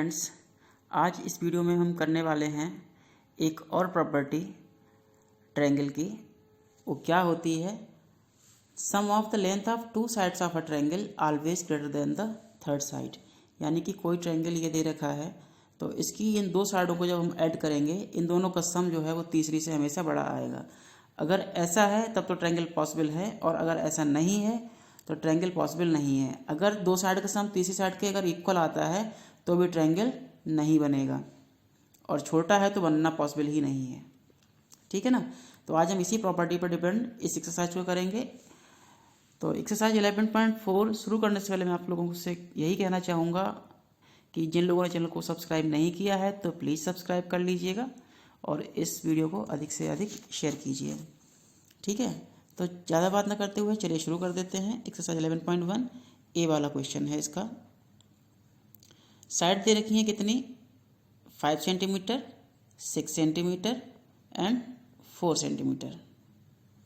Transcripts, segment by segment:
Friends, आज इस video में हम करने वाले हैं एक और प्रॉपर्टी ट्रायंगल की। वो क्या होती है? Sum of the length of two sides of a triangle always greater than the third side. यानी कि कोई ट्रायंगल ये दे रखा है तो इसकी इन दो साइडों को जब हम ऐड करेंगे, इन दोनों का सम जो है वो तीसरी से हमेशा बड़ा आएगा। अगर ऐसा है तब तो ट्रायंगल पॉसिबल है, और अगर ऐसा नहीं है तो ट्रायंगल पॉसिबल नहीं है। अगर दो साइड का सम तीसरी साइड के अगर इक्वल आता है तो भी ट्रायंगल नहीं बनेगा, और छोटा है तो बनना पॉसिबल ही नहीं है। ठीक है ना? तो आज हम इसी प्रॉपर्टी पर डिपेंड इस एक्सरसाइज को करेंगे। तो एक्सरसाइज 11.4 शुरू करने से पहले मैं आप लोगों से यही कहना चाहूँगा कि जिन लोगों ने चैनल को सब्सक्राइब नहीं किया है तो प्लीज़ सब्सक्राइब कर लीजिएगा और इस वीडियो को अधिक से अधिक शेयर कीजिए। ठीक है? तो ज़्यादा बात ना करते हुए चलिए शुरू कर देते हैं। एक्सरसाइज 11.1 ए वाला क्वेश्चन है। इसका साइड दे रखी है कितनी? 5 सेंटीमीटर, 6 सेंटीमीटर एंड 4 सेंटीमीटर।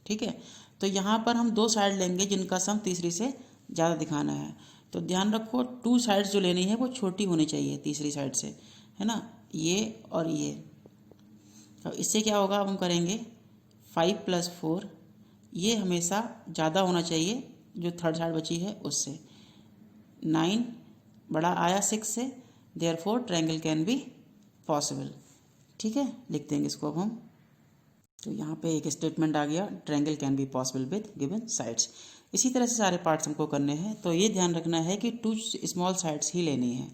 ठीक है? तो यहाँ पर हम दो साइड लेंगे जिनका सम तीसरी से ज़्यादा दिखाना है। तो ध्यान रखो, टू साइड्स जो लेनी है वो छोटी होनी चाहिए तीसरी साइड से, है ना? ये और ये। तो इससे क्या होगा, अब हम करेंगे 5 + 4, ये हमेशा ज़्यादा होना चाहिए जो थर्ड साइड बची है उससे। 9 बड़ा आया 6 से, therefore triangle can be possible. ठीक है? लिख देंगे इसको अब हम। तो यहाँ पे एक स्टेटमेंट आ गया, triangle can be possible with given sides. इसी तरह से सारे पार्ट्स हमको करने हैं। तो ये ध्यान रखना है कि टू स्मॉल साइड्स ही लेनी है।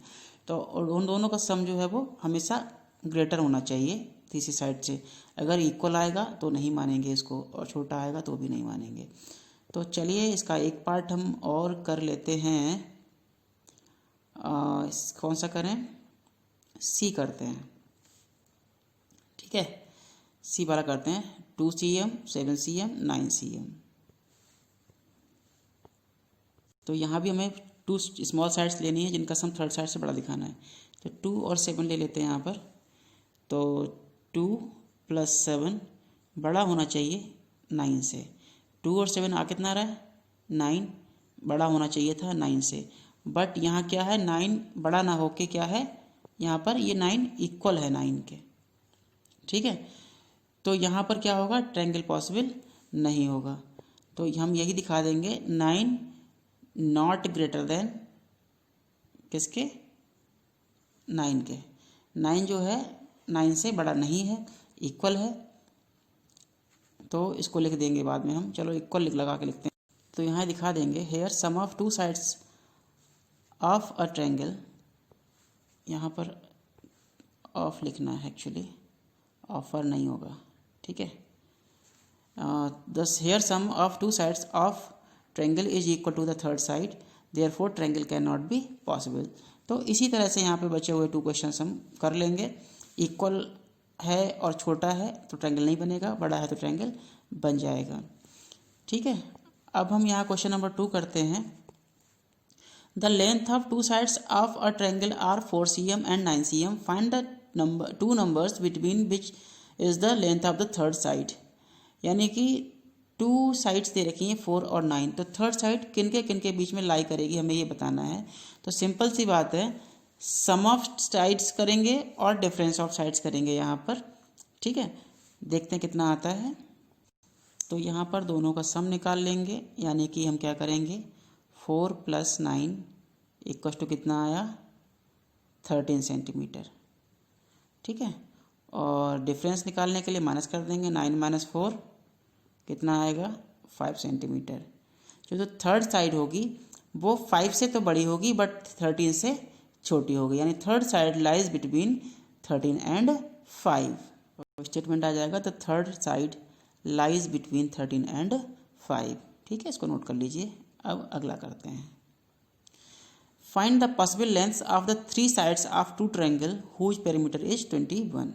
तो और उन दोनों का सम जो है वो हमेशा ग्रेटर होना चाहिए तीसरी साइड से। अगर इक्वल आएगा तो नहीं मानेंगे इसको, और छोटा आएगा तो भी नहीं मानेंगे। तो चलिए इसका एक पार्ट हम और कर लेते हैं। कौन सा करें? सी करते हैं। ठीक है? सी वाला करते हैं। 2 cm, 7 cm, 9 cm। तो यहाँ भी हमें टू स्मॉल साइड्स लेनी है जिनका सम थर्ड साइड से बड़ा दिखाना है। तो 2 और 7 ले लेते हैं यहाँ पर। तो 2 + 7 बड़ा होना चाहिए 9 से। 2 और 7 आ कितना रहा है? 9 बड़ा होना चाहिए था 9 से। बट यहाँ क्या है, 9 बड़ा ना होके क्या है यहाँ पर, ये 9 इक्वल है 9 के। ठीक है? तो यहाँ पर क्या होगा, ट्रायंगल पॉसिबल नहीं होगा। तो हम यही दिखा देंगे, 9 नॉट ग्रेटर देन किसके? 9 के। 9 जो है 9 से बड़ा नहीं है, इक्वल है। तो इसको लिख देंगे बाद में हम। चलो इक्वल लगा के लिखते हैं। तो यहाँ दिखा देंगे, here sum of two sides of a triangle. यहाँ पर ऑफ लिखना है एक्चुअली, ऑफर नहीं होगा। ठीक है? Thus here sum of two sides of triangle is equal to the third side, therefore triangle can not be possible. तो इसी तरह से यहाँ पे बचे हुए 2 क्वेश्चन हम कर लेंगे। इक्वल है और छोटा है तो ट्रायंगल नहीं बनेगा, बड़ा है तो ट्रायंगल बन जाएगा। ठीक है? अब हम यहाँ क्वेश्चन नंबर 2 करते हैं। The length of two sides of a triangle are 4 cm and 9 cm। Find the two numbers between which is the length of the third side. यानी कि 2 साइड्स दे रखी हैं 4 और 9, तो थर्ड साइड किन के बीच में लाई करेगी, हमें ये बताना है। तो सिंपल सी बात है, सम ऑफ साइड्स करेंगे और डिफरेंस ऑफ साइड्स करेंगे यहाँ पर। ठीक है? देखते हैं कितना आता है। तो यहाँ पर दोनों का सम निकाल लेंगे। यानी कि हम क्या करेंगे, 4 + 9 = कितना आया? 13 सेंटीमीटर। ठीक है? और डिफरेंस निकालने के लिए माइनस कर देंगे। 9 - 4 कितना आएगा? 5 सेंटीमीटर। जो थर्ड साइड होगी वो 5 से तो बड़ी होगी बट 13 से छोटी होगी। यानी third side lies between 13 and 5। Statement आ जाएगा, the third side lies between 13 and 5। ठीक है? इसको नोट कर लीजिए। अब अगला करते हैं। Find the possible lengths of the 3 sides of 2 triangle whose perimeter is 21।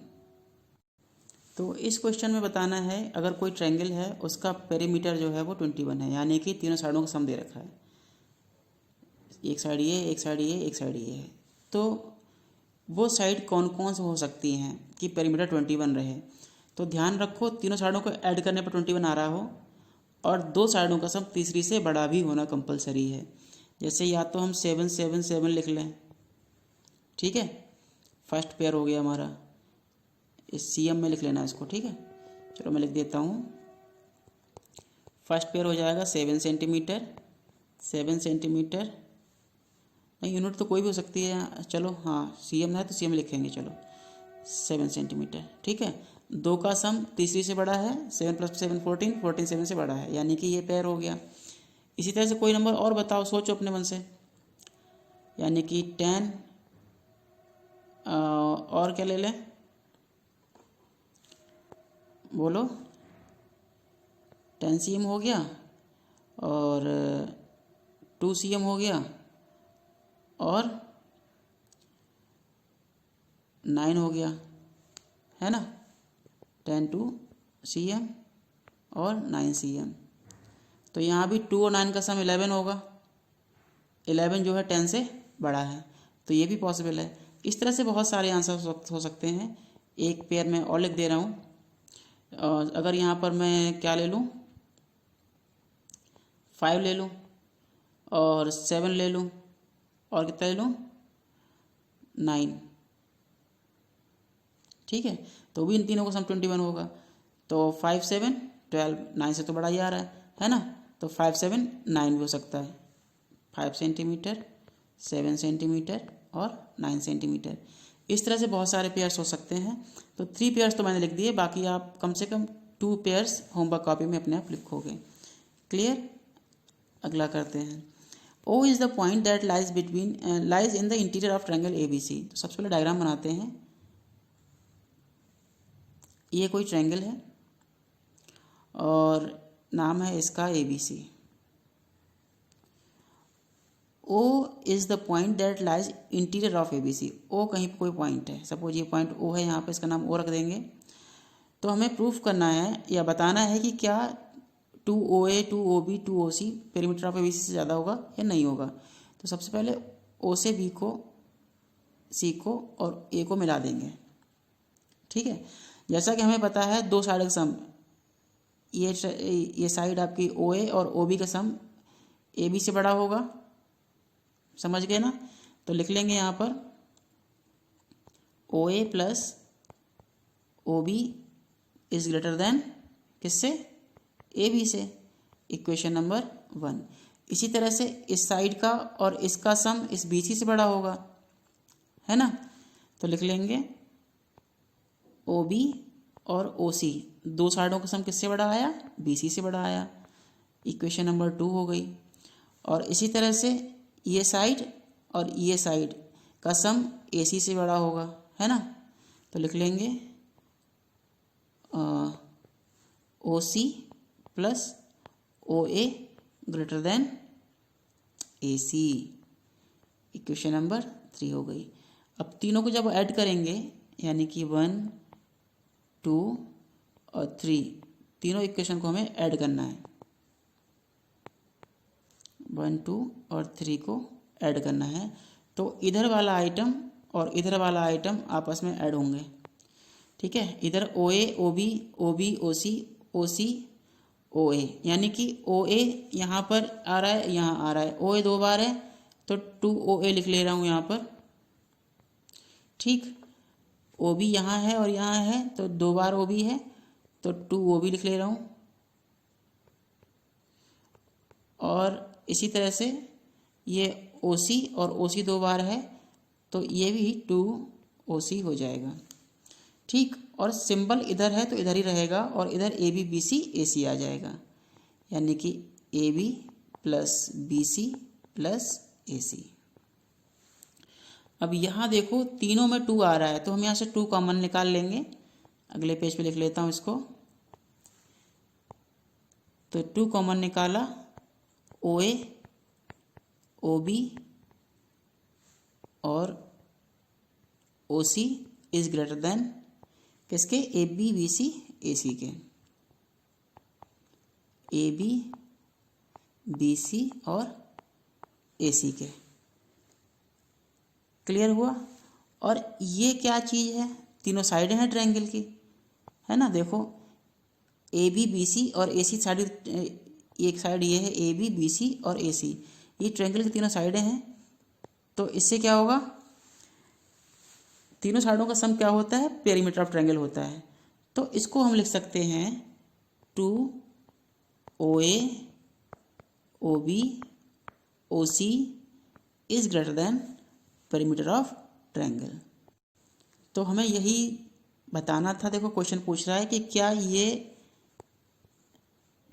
तो इस क्वेश्चन में बताना है, अगर कोई ट्रायंगल है उसका पेरीमीटर जो है वो 21 है। यानी कि तीनों साइडों का सम दे रखा है। एक साइड ये, एक साइड ये, एक साइड ये है। तो वो साइड कौन कौन से हो सकती हैं कि पेरीमीटर 21 रहे? तो ध्यान रखो, तीनों साइडों को ऐड करने पर 21 आ रहा हो, और दो साइडों का सम तीसरी से बड़ा भी होना कंपलसरी है। जैसे या तो हम 7 7 7 लिख लें। ठीक है? फर्स्ट पेयर हो गया हमारा, इस CM में लिख लेना है इसको, ठीक है। चलो मैं लिख देता हूँ, फर्स्ट पेयर हो जाएगा 7 सेंटीमीटर, 7 सेंटीमीटर, नहीं यूनिट तो कोई भी हो सकती है, चलो हाँ CM है तो CM लिखेंगे, चलो 7 सेंटीमीटर, ठीक है। 2 का सम तीसरी से बड़ा है, 7 + 7 14, 14 7 से बड़ा है, यानी कि ये पेयर हो गया। इसी तरह से कोई नंबर और बताओ, सोचो अपने मन से, यानी कि 10 और क्या ले लें, बोलो। 10 CM हो गया और 2 CM हो गया और 9 हो गया, है ना। 10 2 CM और 9 CM, तो यहाँ भी 2 और 9 का सम 11 होगा, 11 जो है 10 से बड़ा है, तो ये भी पॉसिबल है। इस तरह से बहुत सारे आंसर हो सकते हैं। एक पेयर में और लिख दे रहा हूँ, अगर यहाँ पर मैं क्या ले लूँ, 5 ले लूँ और 7 ले लूँ और कितना ले लूँ, 9, ठीक है। तो भी इन तीनों का सम 21 होगा, तो 5 7 12, 9 से तो बड़ा ही आ रहा है ना, तो 5 7 9 भी हो सकता है, 5 सेंटीमीटर, 7 सेंटीमीटर और 9 सेंटीमीटर। इस तरह से बहुत सारे पेयर्स हो सकते हैं। तो 3 पेयर्स तो मैंने लिख दिए, बाकी आप कम से कम 2 पेयर्स होमवर्क कॉपी में अपने आप लिखोगे। क्लियर, अगला करते हैं। O is the point that lies in the interior of triangle ABC। तो सबसे पहले डायग्राम बनाते हैं। ये कोई ट्रायंगल है और नाम है इसका ABC। O is the point that lies interior of ABC। O कहीं पर कोई पॉइंट है, सपोज ये पॉइंट O है, यहाँ पे इसका नाम O रख देंगे। तो हमें प्रूफ करना है या बताना है कि क्या 2OA 2OB 2OC perimeter of ABC से ज़्यादा होगा या नहीं होगा। तो सबसे पहले O से B को, C को और A को मिला देंगे, ठीक है। जैसा कि हमें पता है 2 साइड का सम, ये साइड आपकी OA और OB का सम AB से बड़ा होगा, समझ गए ना। तो लिख लेंगे यहाँ पर OA + OB is greater than किससे, AB से, इक्वेशन नंबर 1। इसी तरह से इस साइड का और इसका सम इस BC से बड़ा होगा, है ना। तो लिख लेंगे OB और OC, 2 साइडों का सम किससे बड़ा आया, BC से बड़ा आया, इक्वेशन नंबर 2 हो गई। और इसी तरह से ये साइड और ये साइड का सम AC से बड़ा होगा, है ना। तो लिख लेंगे OC + OA greater than AC, equation number 3 हो गई। अब तीनों को जब ऐड करेंगे, यानी कि 1 2 और 3, तीनों इक्वेशन को हमें ऐड करना है, 1 2 और 3 को ऐड करना है। तो इधर वाला आइटम और इधर वाला आइटम आपस में ऐड होंगे, ठीक है। इधर OA OB OB OC OC OA, यानी कि OA यहाँ पर आ रहा है, यहाँ आ रहा है, OA 2 बार है तो 2OA लिख ले रहा हूँ यहाँ पर, ठीक। OB यहाँ है और यहाँ है तो 2 बार OB है तो 2OB लिख ले रहा हूँ। और इसी तरह से ये OC और OC 2 बार है तो ये भी 2OC हो जाएगा, ठीक। और सिंबल इधर है तो इधर ही रहेगा और इधर AB BC AC आ जाएगा, यानी कि AB + BC + AC। अब यहाँ देखो तीनों में 2 आ रहा है तो हम यहाँ से 2 कॉमन निकाल लेंगे। अगले पेज पे लिख लेता हूँ इसको। तो 2 कॉमन निकाला, OA OB और OC इज़ ग्रेटर देन किसके, AB BC AC के, AB BC और AC के। क्लियर हुआ। और ये क्या चीज़ है, तीनों साइडें हैं ट्रायंगल की, है ना। देखो AB BC और AC साइड, एक साइड ये है AB BC और AC, ये ट्रायंगल की तीनों साइडें हैं। तो इससे क्या होगा, तीनों साइडों का सम क्या होता है, पेरीमीटर ऑफ ट्रायंगल होता है। तो इसको हम लिख सकते हैं 2OA OB OC is greater than perimeter of triangle. तो हमें यही बताना था। देखो क्वेश्चन पूछ रहा है कि क्या ये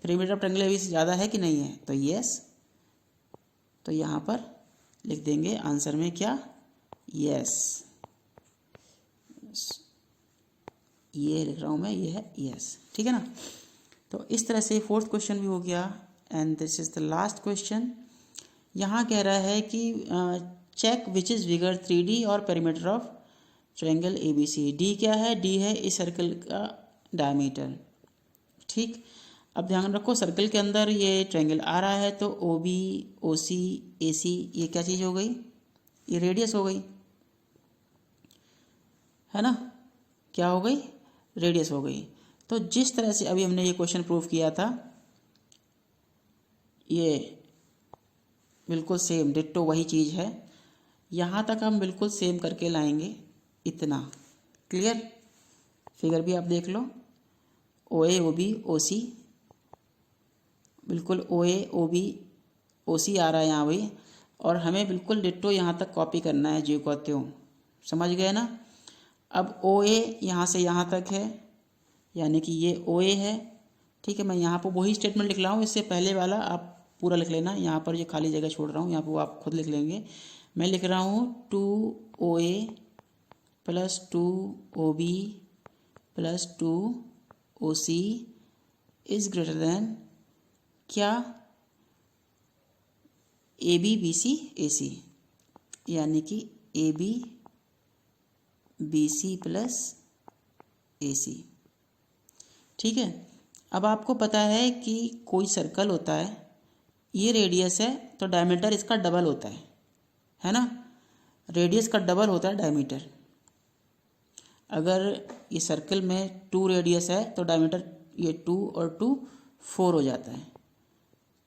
पेरीमीटर ऑफ ट्रायंगल AB से ज़्यादा है कि नहीं है, तो यस। तो यहाँ पर लिख देंगे आंसर में क्या, यस। ये लिख रहा हूँ मैं, ये है यस, ठीक है ना। तो इस तरह से फोर्थ क्वेश्चन भी हो गया। And this is the last question. यहाँ कह रहा है कि check which is bigger 3D और perimeter of triangle ABC। D क्या है, डी है इस सर्कल का डायमीटर, ठीक। अब ध्यान रखो सर्कल के अंदर ये ट्रायंगल आ रहा है, तो OB OC AC ये क्या चीज़ हो गई, ये रेडियस हो गई, है ना। क्या हो गई, रेडियस हो गई। तो जिस तरह से अभी हमने ये क्वेश्चन प्रूव किया था, ये बिल्कुल सेम डिट्टो वही चीज़ है। यहाँ तक हम बिल्कुल सेम करके लाएंगे, इतना क्लियर। फिगर भी आप देख लो, OA OB OC, बिल्कुल OA OB OC आ रहा है यहाँ भाई, और हमें बिल्कुल डिट्टो यहाँ तक कॉपी करना है ज्यों का त्यों, समझ गए ना। अब OA यहाँ से यहाँ तक है, यानी कि ये OA है, ठीक है। मैं यहाँ पर वही स्टेटमेंट लिख रहा हूँ, इससे पहले वाला आप पूरा लिख लेना। यहाँ पर ये खाली जगह छोड़ रहा हूँ, यहाँ पर वो आप खुद लिख लेंगे। मैं लिख रहा हूँ 2OA plus 2OB plus 2OC is greater than क्या, AB BC AC, यानी कि AB BC प्लस AC, ठीक है। अब आपको पता है कि कोई सर्कल होता है, ये रेडियस है तो डायमीटर इसका डबल होता है ना। रेडियस का डबल होता है डायमीटर। अगर ये सर्कल में 2 रेडियस है तो डायमीटर ये 2 और 2 4 हो जाता है,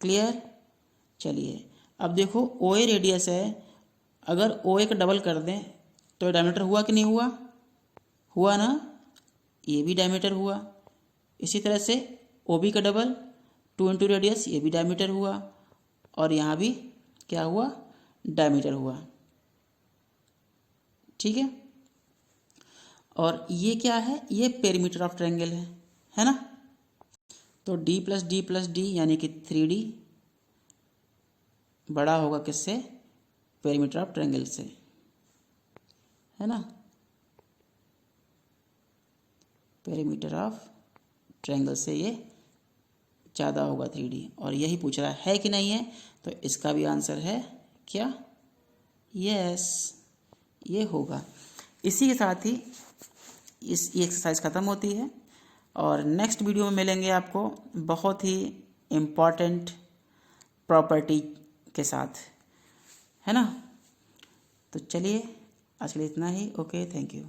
क्लियर। चलिए अब देखो OA रेडियस है, अगर OA का डबल कर दें तो डायमीटर हुआ कि नहीं हुआ, हुआ ना, ये भी डायमीटर हुआ। इसी तरह से OB का डबल 2 इंटू रेडियस, ये भी डायमीटर हुआ, और यहाँ भी क्या हुआ, डायमीटर हुआ, ठीक है। और ये क्या है, ये पेरीमीटर ऑफ ट्रायंगल है ना। तो D plus D plus D यानी कि 3D बड़ा होगा किससे, पेरीमीटर ऑफ ट्रायंगल से, है ना। पेरीमीटर ऑफ ट्रायंगल से ये ज़्यादा होगा 3D, और यही पूछ रहा है कि नहीं है, तो इसका भी आंसर है क्या, यस, ये होगा। इसी के साथ ही ये एक्सरसाइज ख़त्म होती है, और नेक्स्ट वीडियो में मिलेंगे आपको बहुत ही इम्पॉर्टेंट प्रॉपर्टी के साथ, है ना। तो चलिए आज के लिए इतना ही, ओके, थैंक यू।